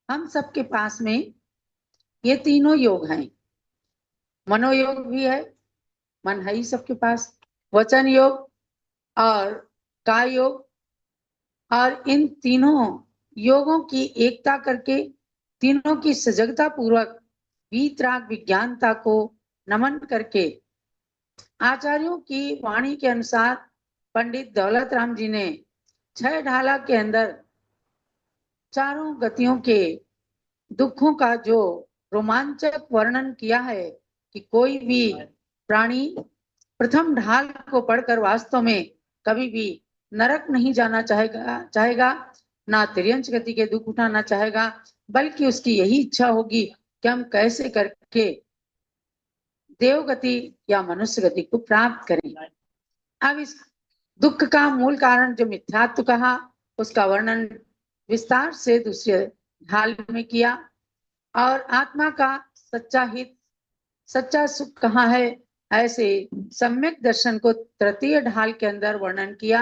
हम सबके पास में ये तीनों योग हैं। मनोयोग भी है, मन है ही सबके पास। वचन योग और काय योग, और इन तीनों योगों की एकता करके, तीनों की सजगता पूर्वक वीतराग विज्ञानता को नमन करके आचार्यों की वाणी के अनुसार पंडित दौलत राम जी ने छह ढाला के अंदर चारों गतियों के दुखों का जो रोमांचक वर्णन किया है कि कोई भी प्राणी प्रथम ढाल को पढ़कर वास्तव में कभी भी नरक नहीं जाना चाहेगा, ना तिर्यंच गति के दुख उठाना चाहेगा, बल्कि उसकी यही इच्छा होगी कि हम कैसे करके देवगति या मनुष्य गति को प्राप्त करें। अब इस दुख का मूल कारण जो मिथ्यात्व कहा, उसका वर्णन विस्तार से दूसरे ढाल में किया, और आत्मा का सच्चा हित, सच्चा सुख कहाँ है, ऐसे सम्यक दर्शन को तृतीय ढाल के अंदर वर्णन किया।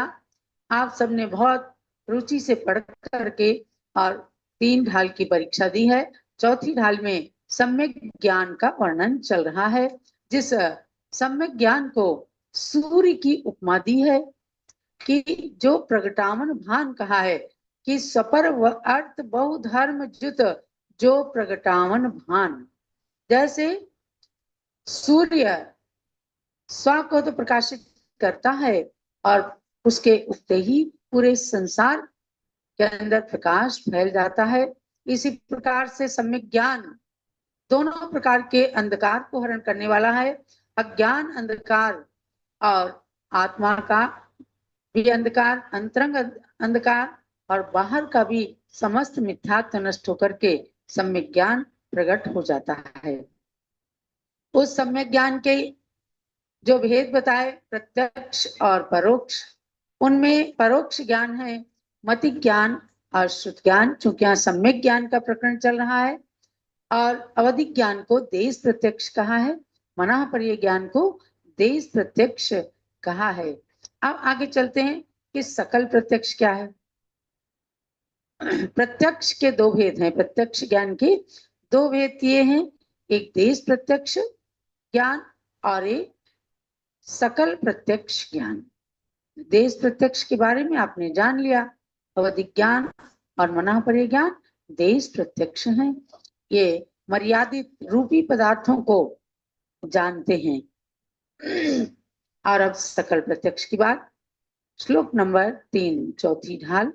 आप सबने बहुत रुचि से पढ़ करके और 3 ढाल की परीक्षा दी है। चौथी ढाल में सम्यक ज्ञान का वर्णन चल रहा है, जिस सम्यक ज्ञान को सूर्य की उपमा दी है कि जो प्रगटावन भान कहा है कि सपर अर्थ बहु धर्म जुत जो प्रगटावन भान। जैसे सूर्य स्व को तो प्रकाशित करता है और उसके उगते ही पूरे संसार के अंदर प्रकाश फैल जाता है। इसी प्रकार से सम्यक ज्ञान दोनों प्रकार के अंधकार को हरण करने वाला है। अज्ञान अंधकार और आत्मा का भी अंधकार, अंतरंग अंधकार और बाहर का भी समस्त मिथ्यात्व नष्ट होकर के सम्यक ज्ञान प्रकट हो जाता है। उस सम्यक ज्ञान के जो भेद बताए, प्रत्यक्ष और परोक्ष, उनमें परोक्ष ज्ञान है मति ज्ञान और श्रुत ज्ञान, चूंकि यहाँ सम्यक ज्ञान का प्रकरण चल रहा है, और अवधिक ज्ञान को देश प्रत्यक्ष कहा है, मना पर्य ज्ञान को देश प्रत्यक्ष कहा है। अब आगे चलते हैं कि सकल प्रत्यक्ष क्या है। प्रत्यक्ष के 2 भेद हैं, प्रत्यक्ष ज्ञान के 2 भेद किए हैं, एक देश प्रत्यक्ष ज्ञान और एक सकल प्रत्यक्ष ज्ञान। देश प्रत्यक्ष के बारे में आपने जान लिया, अवधिक ज्ञान और मना पर्य ज्ञान देश प्रत्यक्ष हैं। ये मर्यादित रूपी पदार्थों को जानते हैं। और अब सकल प्रत्यक्ष की बात, श्लोक नंबर 3, चौथी ढाल।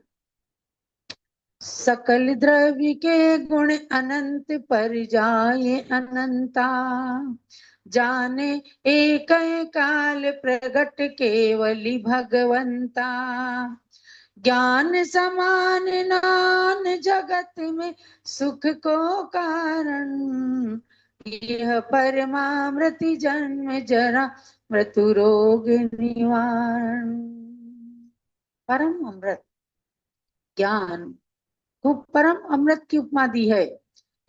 सकल द्रव्य के गुण अनंत पर जाए अनंता, जाने एक काल प्रगट केवली भगवंता। ज्ञान समान नान जगत में सुख को कारण, यह परमामृति जन्म जरा मृत्यु रोग निवारण। परम अमृत ज्ञान को परम अमृत की उपमा दी है।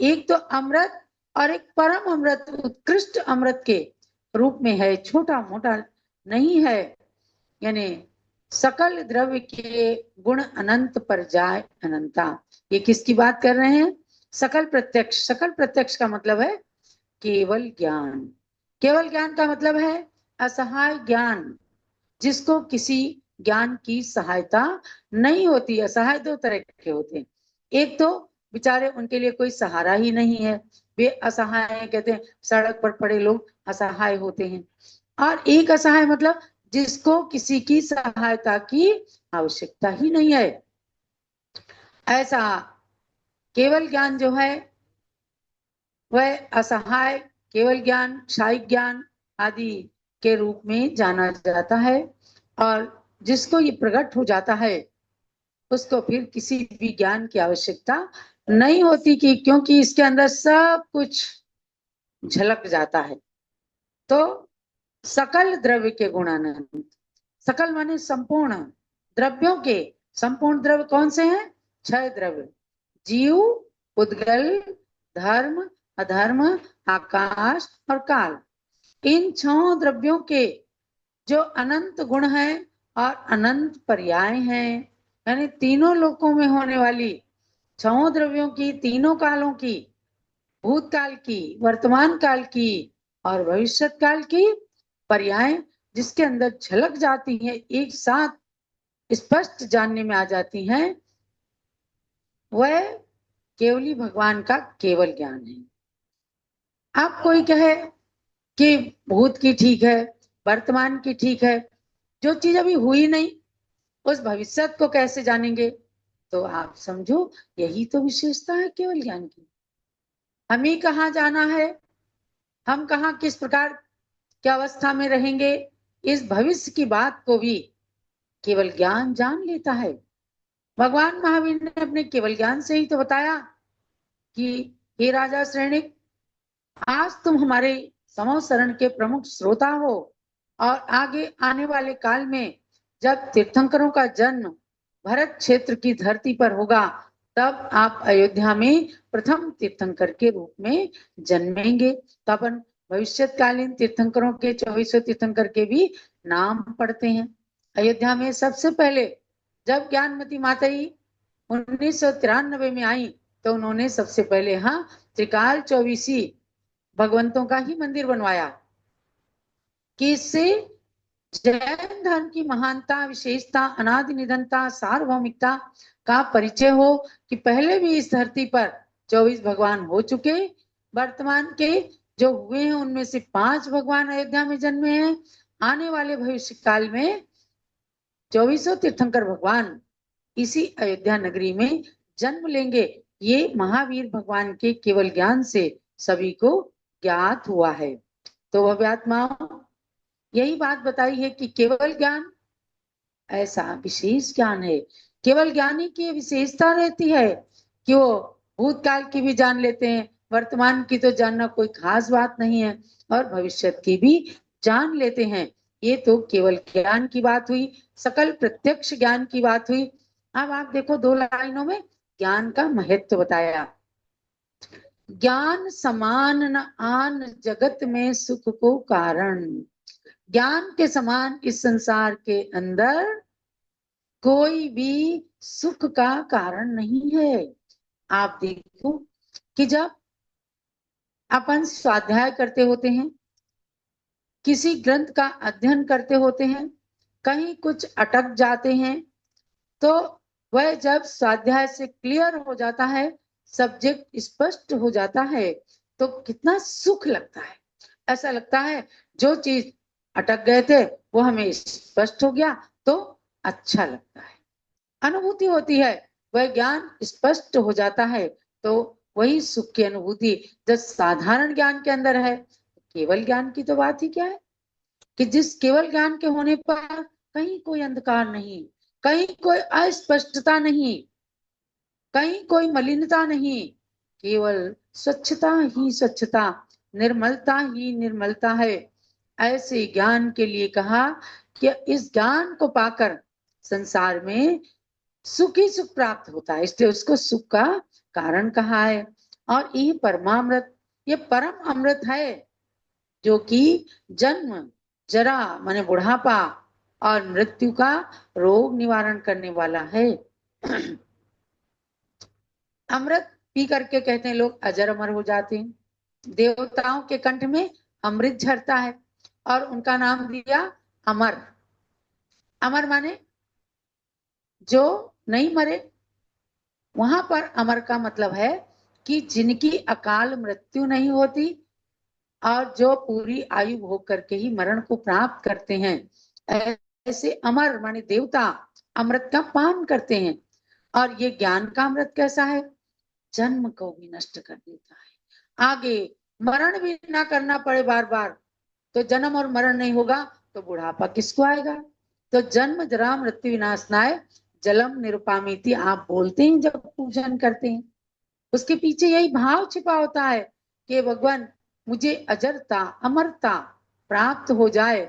एक तो अमृत और एक परम अमृत उत्कृष्ट अमृत के रूप में है, छोटा मोटा नहीं है। यानी सकल द्रव्य के गुण अनंत पर जाए अनंता, ये किसकी बात कर रहे हैं? सकल प्रत्यक्ष। सकल प्रत्यक्ष का मतलब है केवल ज्ञान। केवल ज्ञान का मतलब है असहाय ज्ञान, जिसको किसी ज्ञान की सहायता नहीं होती। असहाय 2 तरह के होते हैं, एक तो बेचारे उनके लिए कोई सहारा ही नहीं है, वे असहाय हैं, कहते हैं सड़क पर पड़े लोग असहाय होते हैं। और एक असहाय मतलब जिसको किसी की सहायता की आवश्यकता ही नहीं है। ऐसा केवल ज्ञान जो है वह असहाय केवल ज्ञान, क्षायिक ज्ञान आदि के रूप में जाना जाता है। और जिसको ये प्रकट हो जाता है उसको फिर किसी भी ज्ञान की आवश्यकता नहीं होती, कि क्योंकि इसके अंदर सब कुछ झलक जाता है। तो सकल द्रव्य के गुणानंद, सकल माने संपूर्ण द्रव्यों के, संपूर्ण द्रव्य कौन से हैं? 6 द्रव्य, जीव, उद्गल, धर्म, अधर्म, आकाश और काल। इन 6 द्रव्यों के जो अनंत गुण हैं और अनंत पर्याय हैं, यानी तीनों लोकों में होने वाली छहों द्रव्यों की, तीनों कालों की, भूतकाल की, वर्तमान काल की और भविष्य काल की पर्याय जिसके अंदर झलक जाती है, एक साथ स्पष्ट जानने में आ जाती हैं, वह केवली भगवान का केवल ज्ञान है। आप कोई कहे कि भूत की ठीक है, वर्तमान की ठीक है, जो चीज अभी हुई नहीं उस भविष्य को कैसे जानेंगे? तो आप समझो यही तो विशेषता है केवल ज्ञान की। हमें कहाँ जाना है, हम कहाँ किस प्रकार की अवस्था में रहेंगे, इस भविष्य की बात को भी केवल ज्ञान जान लेता है। भगवान महावीर ने अपने केवल ज्ञान से ही तो बताया कि हे राजा श्रेणिक, आज तुम हमारे समो शरण के प्रमुख श्रोता हो और आगे आने वाले काल में जब तीर्थंकरों का जन्म भरत क्षेत्र की धरती पर होगा, तब आप अयोध्या में प्रथम तीर्थंकर के रूप में जन्मेंगे। तो अपन भविष्यकालीन तीर्थंकरों के 24 तीर्थंकर के भी नाम पढ़ते हैं। अयोध्या में सबसे पहले जब ज्ञानमती माता ही 1993 में आई, तो उन्होंने सबसे पहले त्रिकाल चौबीसी भगवंतों का ही मंदिर बनवाया कि इससे जैन धर्म की महानता, विशेषता, अनादि निधनता, सार्वभौमिकता का परिचय हो कि पहले भी इस धरती पर 24 भगवान हो चुके, वर्तमान के जो हुए हैं उनमें से 5 भगवान अयोध्या में जन्मे हैं, आने वाले भविष्य काल में 24 तीर्थंकर भगवान इसी अयोध्या नगरी में जन्म लेंगे। ये महावीर भगवान के केवल ज्ञान से सभी को ज्ञात हुआ है। तो भव्यात्माओं, यही बात बताई है कि केवल ज्ञान ऐसा विशेष ज्ञान है। केवल ज्ञानी की विशेषता रहती है कि वो भूतकाल की भी जान लेते हैं, वर्तमान की तो जानना कोई खास बात नहीं है, और भविष्य की भी जान लेते हैं। ये तो केवल ज्ञान की बात हुई, सकल प्रत्यक्ष ज्ञान की बात हुई। अब आप देखो 2 लाइनों में ज्ञान का महत्व बताया। ज्ञान समान न आन जगत में सुख को कारण। ज्ञान के समान इस संसार के अंदर कोई भी सुख का कारण नहीं है। आप देखो कि जब अपन स्वाध्याय करते होते हैं, किसी ग्रंथ का अध्ययन करते होते हैं, कहीं कुछ अटक जाते हैं, तो वह जब स्वाध्याय से क्लियर हो जाता है, सब्जेक्ट स्पष्ट हो जाता है, तो कितना सुख लगता है। ऐसा लगता है जो चीज अटक गए थे वो हमें स्पष्ट हो गया, तो अच्छा लगता है, अनुभूति होती है। वह ज्ञान स्पष्ट हो जाता है तो वही सुख की अनुभूति जब साधारण ज्ञान के अंदर है। केवल ज्ञान की तो बात ही क्या है कि जिस केवल ज्ञान के होने पर कहीं कोई अंधकार नहीं, कहीं कोई अस्पष्टता नहीं, कहीं कोई मलिनता नहीं, केवल स्वच्छता ही स्वच्छता, निर्मलता ही निर्मलता है। ऐसे ज्ञान के लिए कहा कि इस ज्ञान को पाकर संसार में सुख ही सुख प्राप्त होता है, इसलिए उसको सुख का कारण कहा है। और ये परमामृत, ये परम अमृत है जो कि जन्म, जरा माने बुढ़ापा और मृत्यु का रोग निवारण करने वाला है। अमृत पी करके कहते हैं लोग अजर अमर हो जाते हैं। देवताओं के कंठ में अमृत झरता है और उनका नाम दिया अमर। अमर माने जो नहीं मरे। वहां पर अमर का मतलब है कि जिनकी अकाल मृत्यु नहीं होती और जो पूरी आयु भोग करके ही मरण को प्राप्त करते हैं, ऐसे अमर माने देवता अमृत का पान करते हैं। और ये ज्ञान का अमृत कैसा है? जन्म को भी नष्ट कर देता है, आगे मरण भी ना करना पड़े बार बार। तो जन्म और मरण नहीं होगा तो बुढ़ापा किसको आएगा? तो जन्म जरा मृत्यु विनाशनाय जलम निरुपामीति आप बोलते हैं जब पूजन करते हैं, उसके पीछे यही भाव छिपा होता है कि भगवान मुझे अजरता अमरता प्राप्त हो जाए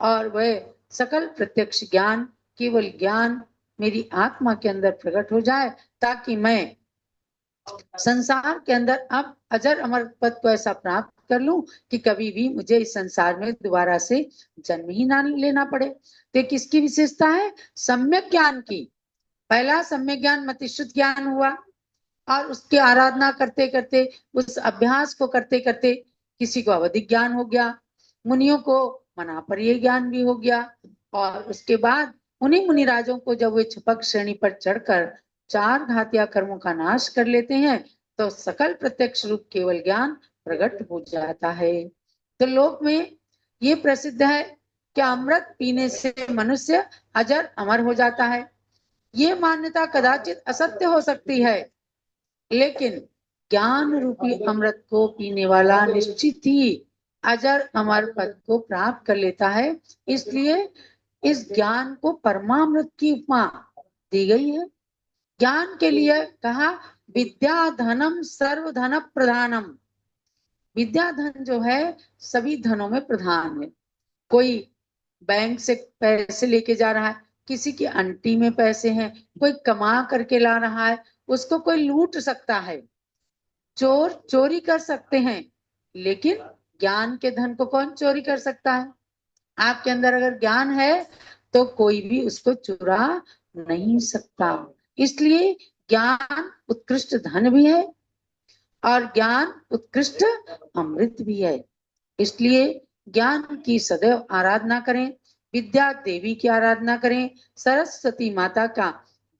और वह सकल प्रत्यक्ष ज्ञान, केवल ज्ञान मेरी आत्मा के अंदर प्रकट हो जाए, ताकि मैं संसार के अंदर अब अजर अमर पद को ऐसा प्राप्त कर लूं कि कभी भी मुझे इस संसार में दोबारा से जन्म ही ना लेना पड़े। तो किसकी विशेषता है? सम्यक ज्ञान की। पहला सम्यक ज्ञान मतिशुद्ध ज्ञान हुआ, और उसकी आराधना करते करते, उस अभ्यास को करते करते किसी को अवधि ज्ञान हो गया, मुनियों को मनापरिय ज्ञान भी हो गया। और उसके बाद उन्हीं मुनिराजों को जब वे छपक श्रेणी पर चढ़कर चार घातिया कर्मों का नाश कर लेते हैं, तो सकल प्रत्यक्ष रूप केवल ज्ञान प्रकट हो जाता है। तो लोक में ये प्रसिद्ध है कि अमृत पीने से मनुष्य अजर अमर हो जाता है। ये मान्यता कदाचित असत्य हो सकती है, लेकिन ज्ञान रूपी अमृत को पीने वाला निश्चित ही अजर अमर पद को प्राप्त कर लेता है। इसलिए इस ज्ञान को परमामृत की उपमा दी गई है। ज्ञान के लिए कहा विद्या धनम सर्व धन प्रधानम। विद्या धन जो है सभी धनों में प्रधान है। कोई बैंक से पैसे लेके जा रहा है, किसी की अंटी में पैसे हैं, कोई कमा करके ला रहा है, उसको कोई लूट सकता है, चोर चोरी कर सकते हैं, लेकिन ज्ञान के धन को कौन चोरी कर सकता है? आपके अंदर अगर ज्ञान है तो कोई भी उसको चुरा नहीं सकता। इसलिए ज्ञान उत्कृष्ट धन भी है और ज्ञान उत्कृष्ट अमृत भी है। इसलिए ज्ञान की सदैव आराधना करें, विद्या देवी की आराधना करें, सरस्वती माता का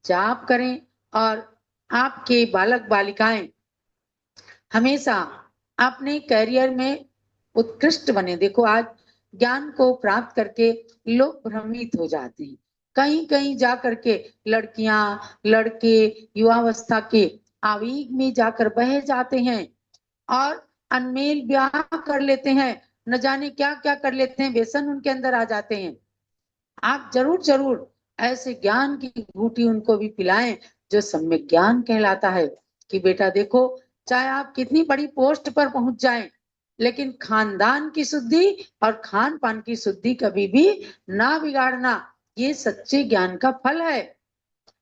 जाप करें, और आपके बालक बालिकाएं हमेशा अपने करियर में उत्कृष्ट बने। देखो आज ज्ञान को प्राप्त करके लोग भ्रमित हो जाते हैं, कहीं कहीं जा करके लड़कियां लड़के युवावस्था के आवेग में जाकर बह जाते हैं और अनमेल ब्याह कर लेते हैं, न जाने क्या क्या कर लेते हैं, व्यसन उनके अंदर आ जाते हैं। आप जरूर जरूर ऐसे ज्ञान की घूंटी उनको भी पिलाएं जो सम्यक ज्ञान कहलाता है, कि बेटा देखो चाहे आप कितनी बड़ी पोस्ट पर पहुंच जाएं, लेकिन खानदान की शुद्धि और खान पान की शुद्धि कभी भी ना बिगाड़ना, ये सच्चे ज्ञान का फल है।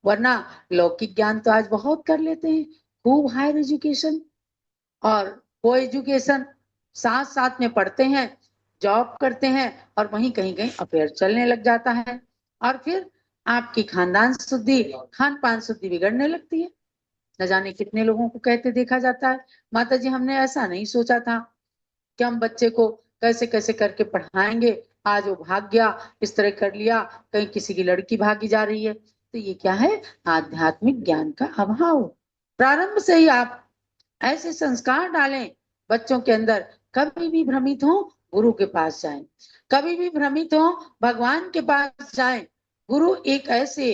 वरना लौकिक ज्ञान तो आज बहुत कर लेते हैं, खूब हायर एजुकेशन और को एजुकेशन साथ साथ में पढ़ते हैं, जॉब करते हैं, और वहीं कहीं कहीं अफेयर चलने लग जाता है, और फिर आपकी खानदान शुद्धि खान पान शुद्धि बिगड़ने लगती है। न जाने कितने लोगों को कहते देखा जाता है, माता जी हमने ऐसा नहीं सोचा था कि हम बच्चे को कैसे कैसे करके पढ़ाएंगे, आज वो भाग गया, इस तरह कर लिया, कहीं किसी की लड़की भागी जा रही है। तो ये क्या है? आध्यात्मिक ज्ञान का अभाव। प्रारंभ से ही आप ऐसे संस्कार डालें बच्चों के अंदर, कभी भी भ्रमित हो गुरु के पास जाएं, कभी भी भ्रमित हो भगवान के पास जाएं। गुरु एक ऐसे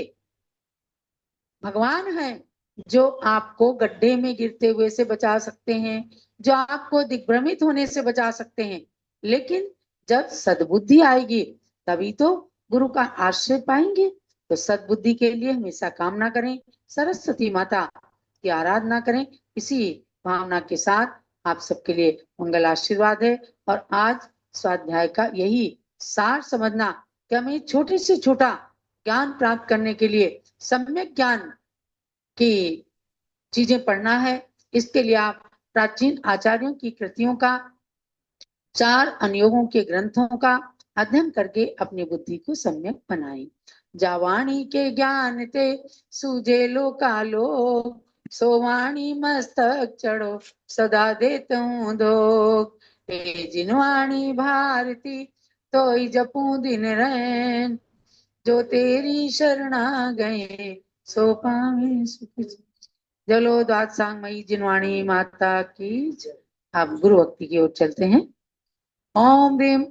भगवान है जो आपको गड्ढे में गिरते हुए से बचा सकते हैं, जो आपको दिग्भ्रमित होने से बचा सकते हैं। लेकिन जब सद्बुद्धि आएगी तभी तो गुरु का आश्रय पाएंगे। तो सद्बुद्धि के लिए हमेशा कामना करें, सरस्वती माता की आराधना करें। इसी भावना के साथ आप सबके लिए मंगल आशीर्वाद है। और आज स्वाध्याय का यही सार समझना कि हमें छोटे से छोटा ज्ञान प्राप्त करने के लिए सम्यक ज्ञान की चीजें पढ़ना है। इसके लिए आप प्राचीन आचार्यों की कृतियों का, चार अनुयोगों के ग्रंथों का अध्ययन करके अपनी बुद्धि को सम्यक बनाएं। जावाणी के ज्ञान ते सूझे लोकालो, सोवाणी मस्तक चढ़ो सदा देता हूँ धोख। जिनवाणी भारती तो जपू दिन रैन, जो तेरी शरणा गए सो पावे सुख। जलो दात मई जिनवाणी माता की। अब गुरु भक्ति की ओर चलते हैं। ओम ह्रीम